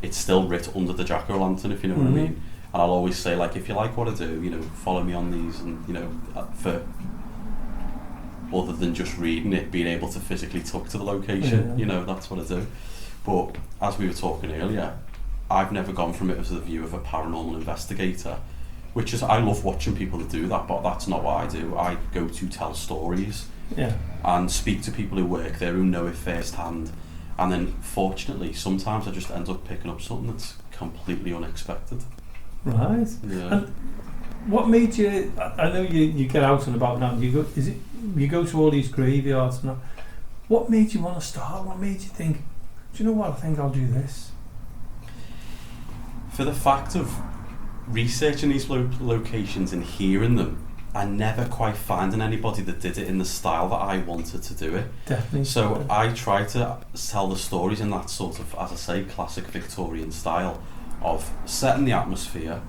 it's still writ under the Jack-o'-lantern, if you know what I mean. And I'll always say, like, if you like what I do, you know, follow me on these, and you know, for other than just reading it, being able to physically talk to the location, you know, that's what I do. But as we were talking earlier, I've never gone from it as the view of a paranormal investigator, which is, I love watching people that do that, but that's not what I do. I go to tell stories and speak to people who work there, who know it firsthand, and then fortunately sometimes I just end up picking up something that's completely unexpected. Right. Yeah. And what made you? I know you get out and about now. You go to all these graveyards and that. What made you want to start? What made you think, do you know what? I think I'll do this. For the fact of researching these locations and hearing them, and never quite finding anybody that did it in the style that I wanted to do it. Definitely. So I try to tell the stories in that sort of, as I say, classic Victorian style, of setting the atmosphere,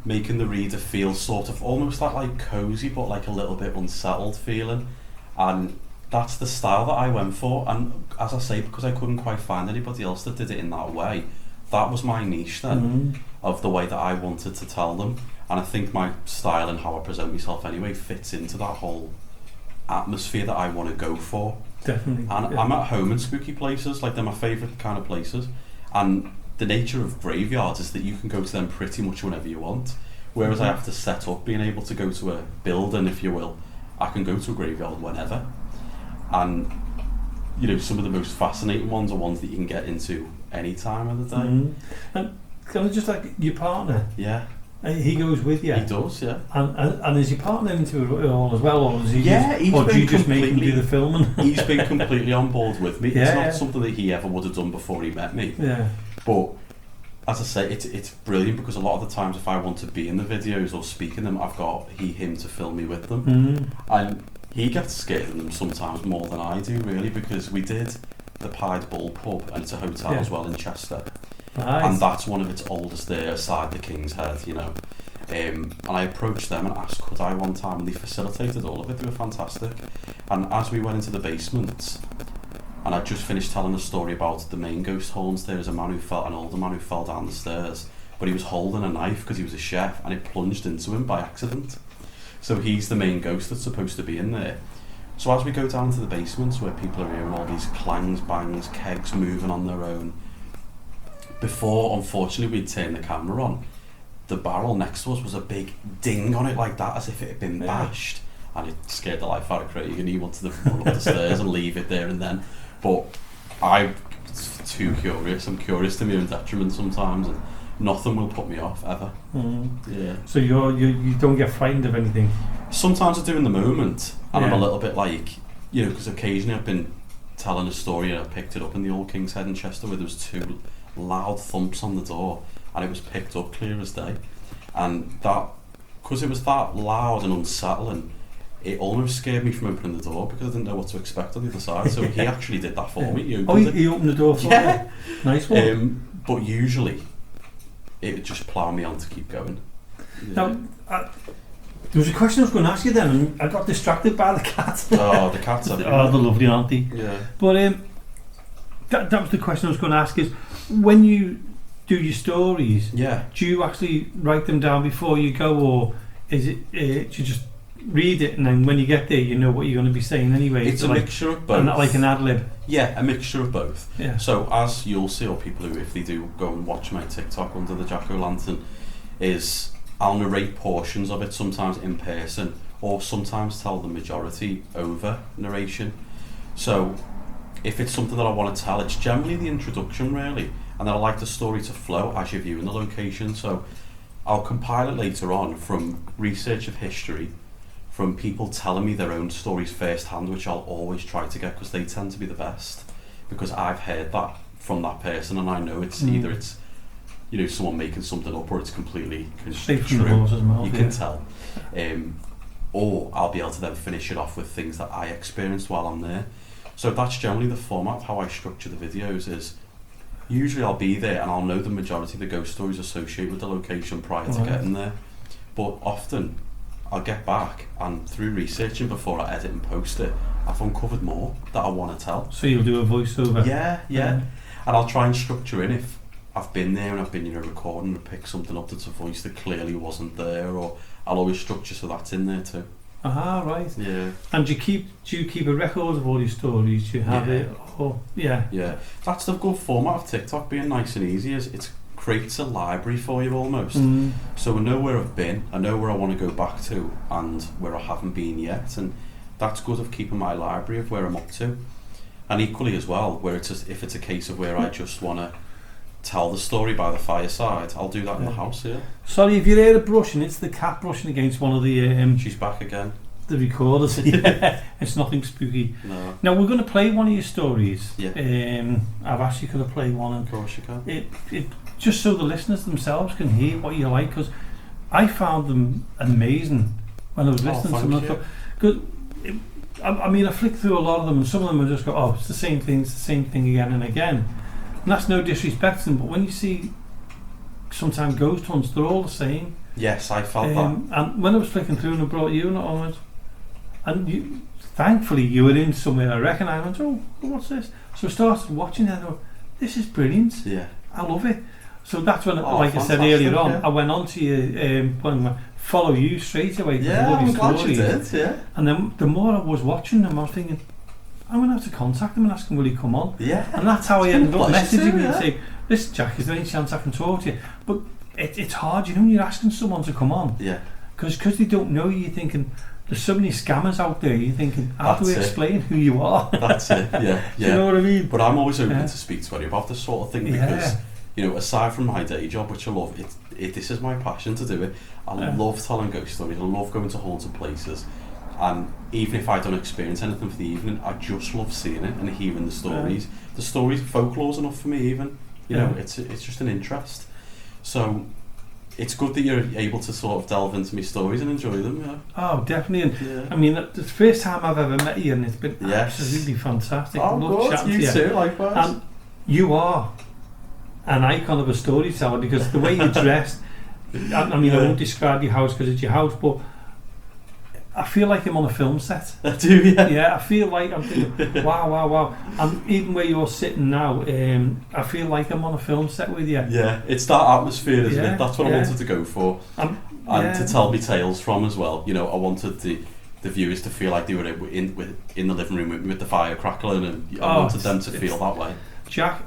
making the reader feel sort of almost like cozy, but like a little bit unsettled feeling, and that's the style that I went for. And as I say, because I couldn't quite find anybody else that did it in that way, that was my niche then, of the way that I wanted to tell them. And I think my style and how I present myself anyway fits into that whole atmosphere that I want to go for. Definitely. And I'm at home in spooky places, like they're my favourite kind of places, and the nature of graveyards is that you can go to them pretty much whenever you want, whereas I have to set up being able to go to a building, if you will. I can go to a graveyard whenever, and you know, some of the most fascinating ones are ones that you can get into any time of the day. And kind of just like your partner, he goes with you. He does, yeah. And is your partner into it all as well, or is he do you just make him do the filming? He's been completely on board with me. It's not something that he ever would have done before he met me. But as I say, it's brilliant, because a lot of the times if I want to be in the videos or speak in them, I've got him to film me with them. And he gets scared in them sometimes more than I do, really, because we did the Pied Bull pub, and it's a hotel as well in Chester. Nice. And that's one of its oldest there, aside the King's Head, you know. And I approached them and asked could I one time, and they facilitated all of it. They were fantastic. And as we went into the basement, and I'd just finished telling a story about the main ghost haunts. There was an older man who fell down the stairs, but he was holding a knife because he was a chef, and it plunged into him by accident. So he's the main ghost that's supposed to be in there. So as we go down to the basements where people are hearing all these clangs, bangs, kegs moving on their own, before, unfortunately, we'd turn the camera on, the barrel next to us was a big ding on it like that, as if it had been bashed, and it scared the life out of Craig, and he wanted to run up the stairs and leave it there and then. But I'm too curious. I'm curious to my own detriment sometimes, and nothing will put me off ever. Yeah. So you don't get frightened of anything? Sometimes I do in the moment, and I'm Yeah. a little bit like, because occasionally I've been telling a story and I picked it up in the old King's Head in Chester where there was 2 loud thumps on the door, and it was picked up clear as day, and that, because it was that loud and unsettling, it almost scared me from opening the door because I didn't know what to expect on the other side. So he actually did that for me. He opened the door for you? Nice one. But usually it would just plough me on to keep going. Now, there was a question I was going to ask you then, and I got distracted by the cat. Oh, the cats are they're lovely, aren't they? Yeah. But that was the question I was going to ask, is when you do your stories, do you actually write them down before you go, or is it do you just read it and then when you get there you know what you're going to be saying anyway? It's a mixture of both. And like an ad-lib? Yeah, a mixture of both. Yeah. So as you'll see, or people who, if they do go and watch my TikTok under the jack-o'-lantern, is I'll narrate portions of it, sometimes in person, or sometimes tell the majority over narration. So if it's something that I want to tell, it's generally the introduction really, and then I like the story to flow as you're viewing the location. So I'll compile it later on from research of history, from people telling me their own stories firsthand, which I'll always try to get because they tend to be the best, because I've heard that from that person and I know it's either it's someone making something up or it's completely true. You can tell. Or I'll be able to then finish it off with things that I experienced while I'm there. So that's generally the format of how I structure the videos. Is usually I'll be there and I'll know the majority of the ghost stories associated with the location prior to getting there, but often I'll get back and through researching before I edit and post it, I've uncovered more that I want to tell. So you'll do a voiceover? Yeah. And I'll try and structure in if I've been there and I've been recording and pick something up that's a voice that clearly wasn't there, or I'll always structure so that's in there too. Right. Yeah. And do you keep a record of all your stories? Do you have it? Yeah. That's the good format of TikTok, being nice and easy, is it creates a library for you almost. So I know where I've been, I know where I want to go back to, and where I haven't been yet, and that's good of keeping my library of where I'm up to. And equally as well, where if it's a case of where I just want to tell the story by the fireside, I'll do that in the house here. Sorry if you hear a brushing, it's the cat brushing against one of the she's back again. The recorders. It's nothing spooky. No. Now we're going to play one of your stories. I've asked you to play one, and of course you can. It just so the listeners themselves can hear what you like, because I found them amazing when I was listening to them. Because I flicked through a lot of them, and some of them I just go, it's the same thing again and again. And that's no disrespect to them, but when you see sometimes ghost hunts, they're all the same. Yes, I felt that. And when I was flicking through and I brought you on it, and thankfully you were in somewhere I recognised, and what's this? So I started watching it and I thought, this is brilliant. Yeah. I love it. So that's when, like I said earlier on, I went on to you, follow you straight away. Yeah, I'm glad you did, yeah. And then the more I was watching them, I was thinking, I'm going to have to contact him and ask him will he come on. Yeah. And that's how I ended up messaging me and saying, listen Jack, is there any chance I can talk to you? But it's hard, when you're asking someone to come on. Yeah. Because they don't know you, you're thinking, there's so many scammers out there, you're thinking, how do we explain who you are? That's it, yeah. Do you know what I mean? But I'm always open to speak to anybody about this sort of thing because, aside from my day job, which I love, this is my passion to do it. I love telling ghost stories, I love going to haunted places. And even if I don't experience anything for the evening, I just love seeing it and hearing the stories. The stories, folklore's enough for me even. It's just an interest. So it's good that you're able to sort of delve into my stories and enjoy them. Oh, definitely. And it's the first time I've ever met you, and it's been absolutely fantastic. Oh, good. You too, likewise. And you are an icon of a storyteller, because the way you're dressed, I won't describe your house because it's your house, but I feel like I'm on a film set. I do, yeah. Yeah, I feel like I'm thinking, wow. And even where you're sitting now, I feel like I'm on a film set with you. Yeah, it's that atmosphere, isn't it? That's what I wanted to go for. And to tell me tales from as well. You know, I wanted the viewers to feel like they were in the living room with the fire crackling, and I wanted them to feel that way. Jack,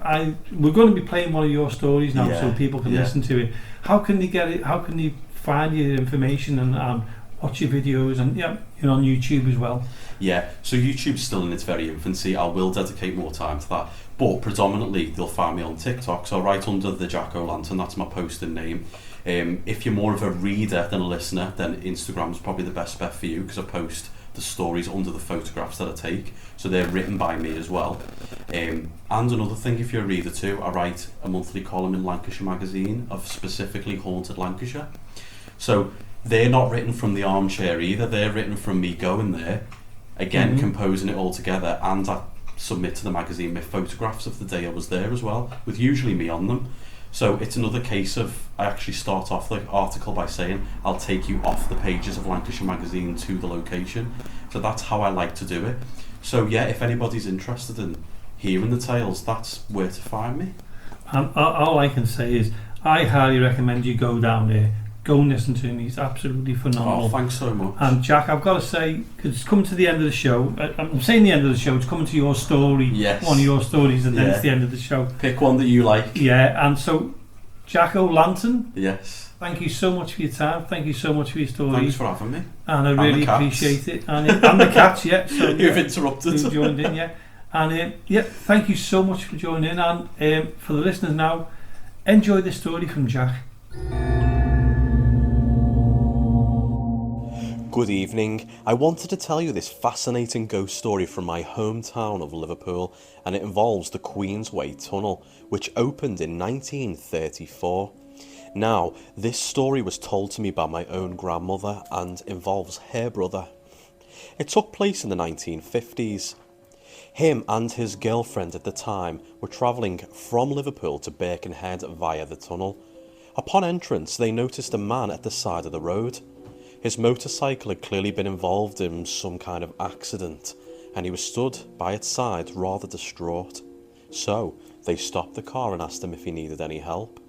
we're going to be playing one of your stories now, so people can listen to it. How can they get it? How can they find your information and watch your videos, and you're on YouTube as well? Yeah, so YouTube's still in its very infancy. I will dedicate more time to that, but predominantly they'll find me on TikTok. So right under the Jack O'Lantern, that's my posting name. If you're more of a reader than a listener, then Instagram's probably the best bet for you, because I post the stories under the photographs that I take, so they're written by me as well. And another thing, if you're a reader too, I write a monthly column in Lancashire magazine of specifically haunted Lancashire. So they're not written from the armchair either, they're written from me going there, again composing it all together, and I submit to the magazine with photographs of the day I was there as well, with usually me on them. So it's another case of, I actually start off the article by saying, I'll take you off the pages of Lancashire magazine to the location. So that's how I like to do it. So yeah, if anybody's interested in hearing the tales, that's where to find me. All I can say is, I highly recommend you go down there. Go and listen to him, he's absolutely phenomenal. Oh, thanks so much. And Jack, I've got to say, because it's coming to the end of the show, I'm saying the end of the show, it's coming to your story, one of your stories, and then it's the end of the show. Pick one that you like. Yeah, and so, Jack O'Lantern, yes, thank you so much for your time, thank you so much for your story. Thanks for having me. And I really appreciate it. And the cats, so, you've interrupted. You've joined in, And thank you so much for joining in, and for the listeners now, enjoy the story from Jack. Good evening. I wanted to tell you this fascinating ghost story from my hometown of Liverpool, and it involves the Queensway tunnel, which opened in 1934. Now, this story was told to me by my own grandmother and involves her brother. It took place in the 1950s. Him and his girlfriend at the time were travelling from Liverpool to Birkenhead via the tunnel. Upon entrance, they noticed a man at the side of the road. His motorcycle had clearly been involved in some kind of accident, and he was stood by its side rather distraught. So they stopped the car and asked him if he needed any help.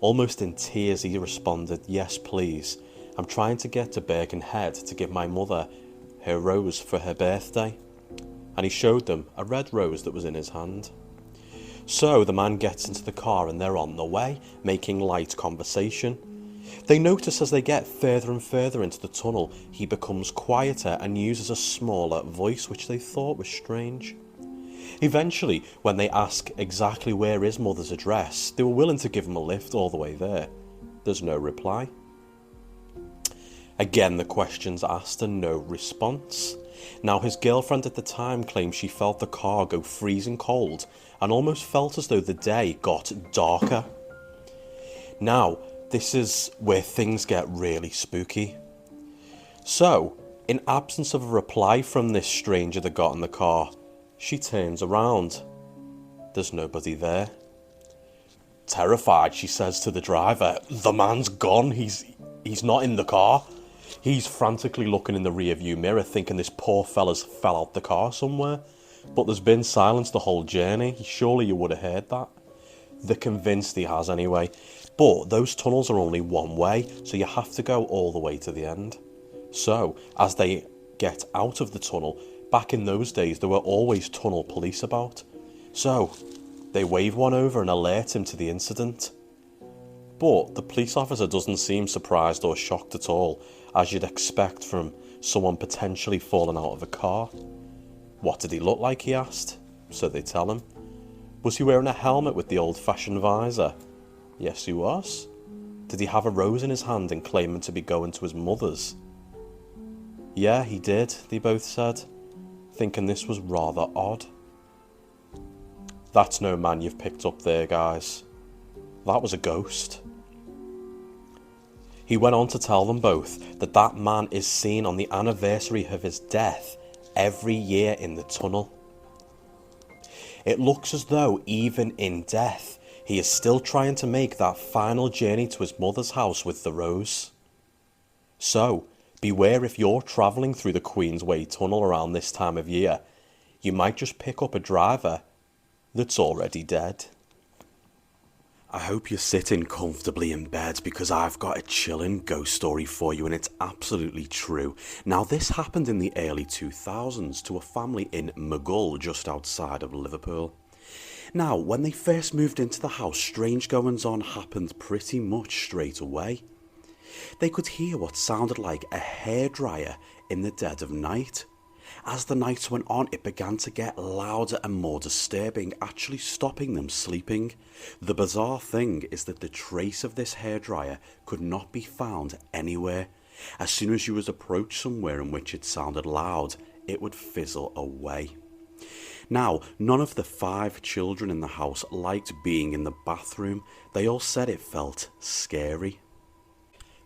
Almost in tears he responded, "Yes please, I'm trying to get to Birkenhead to give my mother her rose for her birthday." And he showed them a red rose that was in his hand. So the man gets into the car and they're on the way, making light conversation. They notice as they get further and further into the tunnel, he becomes quieter and uses a smaller voice, which they thought was strange. Eventually, when they ask exactly where his mother's address, they were willing to give him a lift all the way there. There's no reply. Again, the question's asked and no response. Now, his girlfriend at the time claims she felt the car go freezing cold and almost felt as though the day got darker. Now, this is where things get really spooky. So, in absence of a reply from this stranger that got in the car, she turns around. There's nobody there. Terrified, she says to the driver, "The man's gone, he's not in the car." He's frantically looking in the rear-view mirror, thinking this poor fella's fell out the car somewhere. But there's been silence the whole journey. Surely you would have heard that. They're convinced he has anyway. But those tunnels are only one way, so you have to go all the way to the end. So, as they get out of the tunnel, back in those days there were always tunnel police about. So, they wave one over and alert him to the incident. But the police officer doesn't seem surprised or shocked at all, as you'd expect from someone potentially falling out of a car. What did he look like, he asked. So they tell him. Was he wearing a helmet with the old-fashioned visor? Yes, he was. Did he have a rose in his hand and claiming to be going to his mother's? Yeah, he did, they both said, thinking this was rather odd. That's no man you've picked up there, guys. That was a ghost. He went on to tell them both that that man is seen on the anniversary of his death every year in the tunnel. It looks as though even in death, he is still trying to make that final journey to his mother's house with the rose. So, Beware if you're travelling through the Queensway tunnel around this time of year, you might just pick up a driver that's already dead. I hope you're sitting comfortably in bed because I've got a chilling ghost story for you, and it's absolutely true. Now, this happened in the early 2000s to a family in Maghull, just outside of Liverpool. Now, when they first moved into the house, strange goings-on happened pretty much straight away. They could hear what sounded like a hairdryer in the dead of night. As the nights went on, it began to get louder and more disturbing, actually stopping them sleeping. The bizarre thing is that the trace of this hairdryer could not be found anywhere. As soon as you was approached somewhere in which it sounded loud, it would fizzle away. Now, none of the 5 children in the house liked being in the bathroom. They all said it felt scary.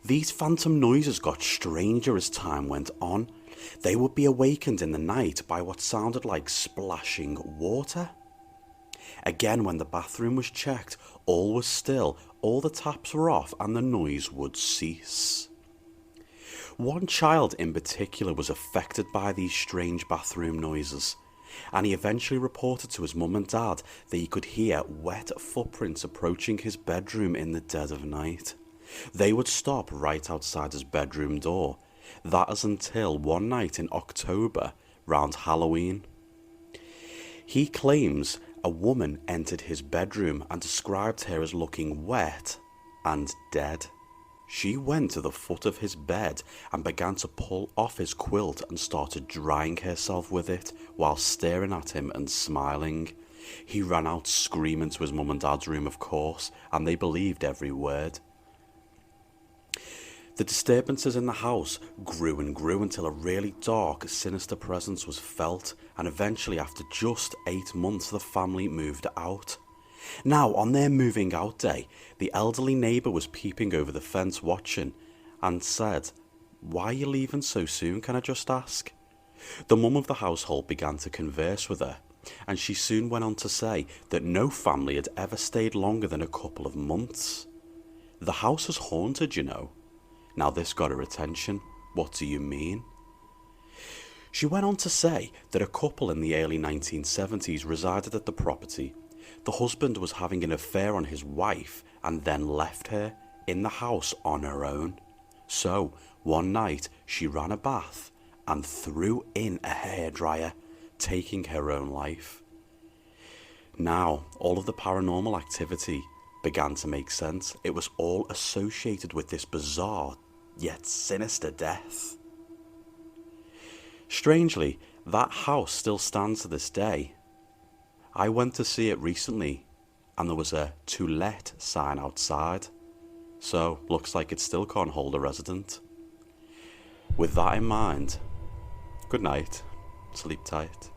These phantom noises got stranger as time went on. They would be awakened in the night by what sounded like splashing water. Again, when the bathroom was checked, all was still, all the taps were off, and the noise would cease. One child in particular was affected by these strange bathroom noises, and he eventually reported to his mum and dad that he could hear wet footprints approaching his bedroom in the dead of night. They would stop right outside his bedroom door. That is until one night in October, round Halloween. He claims a woman entered his bedroom and described her as looking wet and dead. She went to the foot of his bed and began to pull off his quilt and started drying herself with it while staring at him and smiling. He ran out screaming to his mum and dad's room, of course, and they believed every word. The disturbances in the house grew and grew until a really dark, sinister presence was felt, and eventually after just 8 months the family moved out. Now, on their moving out day, the elderly neighbour was peeping over the fence watching and said, "Why are you leaving so soon, can I just ask?" The mum of the household began to converse with her, and she soon went on to say that no family had ever stayed longer than a couple of months. "The house is haunted, you know." Now this got her attention. "What do you mean?" She went on to say that a couple in the early 1970s resided at the property. The husband was having an affair on his wife and then left her in the house on her own. So, one night she ran a bath and threw in a hairdryer, taking her own life. Now, all of the paranormal activity began to make sense. It was all associated with this bizarre yet sinister death. Strangely, that house still stands to this day. I went to see it recently and there was a "to let" sign outside, so looks like it still can't hold a resident. With that in mind, good night, sleep tight.